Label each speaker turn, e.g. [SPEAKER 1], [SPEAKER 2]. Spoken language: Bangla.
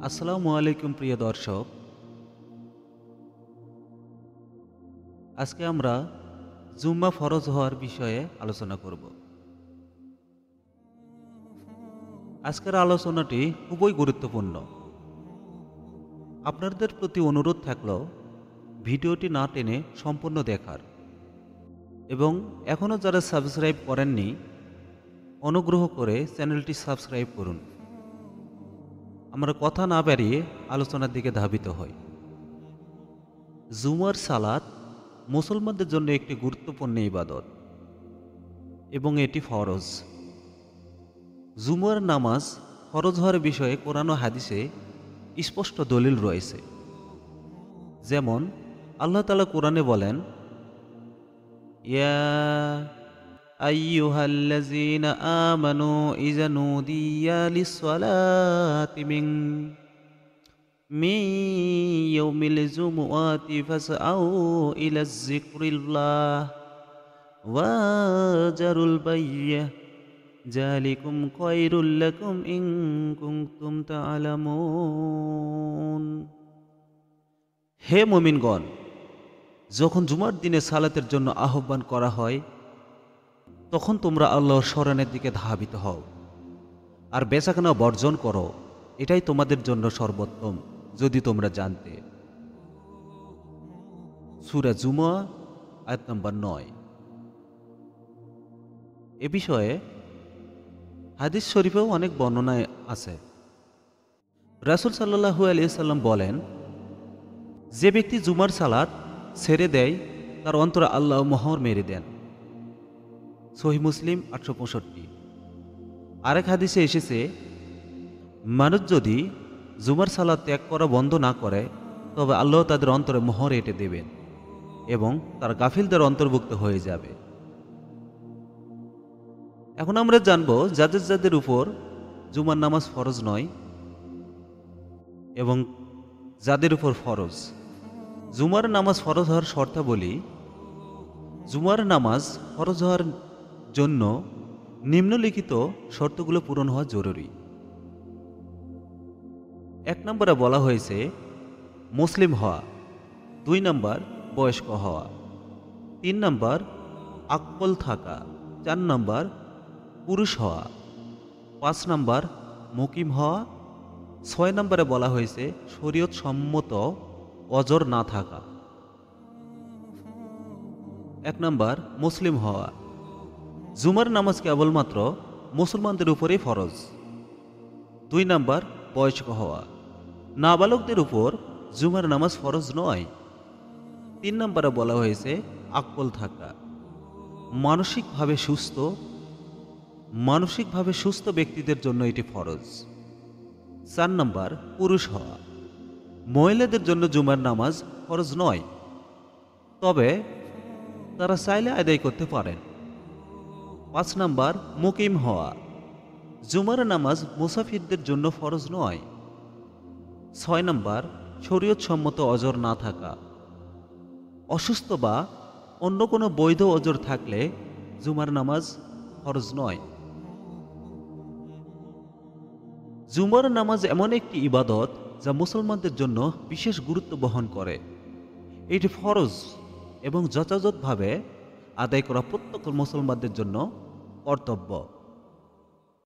[SPEAKER 1] আসসালামু আলাইকুম প্রিয় দর্শক। আজকে আমরা জুম্মা ফরজ হওয়ার বিষয়ে আলোচনা করব। আজকের আলোচনাটি খুবই গুরুত্বপূর্ণ। আপনাদের প্রতি অনুরোধ থাকলো ভিডিওটি না টেনে সম্পূর্ণ দেখার এবং এখনও যারা সাবস্ক্রাইব করেননি অনুগ্রহ করে চ্যানেলটি সাবস্ক্রাইব করুন। আমরা কথা না বাড়িয়ে আলোচনার দিকে ধাবিত হই। জুমার সালাত মুসলমানদের জন্য একটি গুরুত্বপূর্ণ ইবাদত এবং এটি ফরজ। জুমার নামাজ ফরজ হওয়ার বিষয়ে কোরআন ও হাদিসে স্পষ্ট দলিল রয়েছে। যেমন আল্লাহ তাআলা কোরআনে বলেন, ইয়া আইয়ুহাল্লাযীনা আমানু ইযা নুদিয়া লিস-সালাতি মিন ইয়াউমিল জুমুআতি ফাসআউ ইলা-যিকরিল্লাহ ওয়া যারুল বাইয়্যা যালিকুম খায়রুল লাকুম ইন কুনতুম তা'লামুন। হে মুমিনগণ, যখন জুমার দিনে সালাতের জন্য আহ্বান করা হয় তখন তোমরা আল্লাহর স্মরণের দিকে ধাবিত হও আর বেচাকেনা বর্জন করো, এটাই তোমাদের জন্য সর্বোত্তম যদি তোমরা জানতে। সূরা জুমা আয়াত নম্বর 9। এ বিষয়ে হাদিস শরীফেও অনেক বর্ণনা আছে। রাসূল সাল্লাল্লাহু আলাইহি সাল্লাম বলেন, যে ব্যক্তি জুমার সালাত ছেড়ে দেয় তার অন্তরে আল্লাহ মোহর মেরে দেন। সহিহ মুসলিম 865। আরেক হাদিসে এসেছে, মানুষ যদি জুমার সালাত ত্যাগ করা বন্ধ না করে তবে আল্লাহ তাদের অন্তরে মোহর এঁটে দেবেন এবং তার গাফিলদের অন্তর্ভুক্ত হয়ে যাবে। এখন আমরা জানব যাদের যাদের উপর জুমার নামাজ ফরজ নয় এবং যাদের উপর ফরজ। জুমার নামাজ ফরজ হওয়ার শর্তাবলী। জুমার নামাজ ফরজ হওয়ার জন্য নিম্নলিখিত শর্তগুলো পূরণ হওয়া জরুরি। 1 নম্বরে বলা হয়েছে মুসলিম হওয়া, 2 নম্বর বয়স্ক হওয়া, 3 নম্বর আকল থাকা, 4 নম্বর পুরুষ হওয়া, 5 নম্বর মুকিম হওয়া, 6 নম্বরে বলা হয়েছে শরীয়ত সম্মত অজর না থাকা। 1 নম্বর মুসলিম হওয়া। জুমার নামাজ কেবলমাত্র মুসলমানদের উপরেই ফরজ। 2 নম্বর বয়স্ক হওয়া, নাবালকদের উপর জুমার নামাজ ফরজ নয়। 3 নম্বরে বলা হয়েছে আকল থাকা, মানসিকভাবে সুস্থ ব্যক্তিদের জন্য এটি ফরজ। 4 নম্বর পুরুষ হওয়া, মহিলাদের জন্য জুমার নামাজ ফরজ নয়, তবে তারা চাইলে আদায় করতে পারেন। 5 নম্বর মুকিম হওয়া, জুমার নামাজ মুসাফিরদের জন্য ফরজ নয়। 6 নম্বর শরীয়ত সম্মত অজর না থাকা, অসুস্থ বা অন্য কোনো বৈধ অজর থাকলে জুমার নামাজ ফরজ নয়। জুমার নামাজ এমন একটি ইবাদত যা মুসলমানদের জন্য বিশেষ গুরুত্ব বহন করে। এটি ফরজ এবং যথাযথভাবে আদায় করা প্রত্যেক মুসলমানদের জন্য কর্তব্য।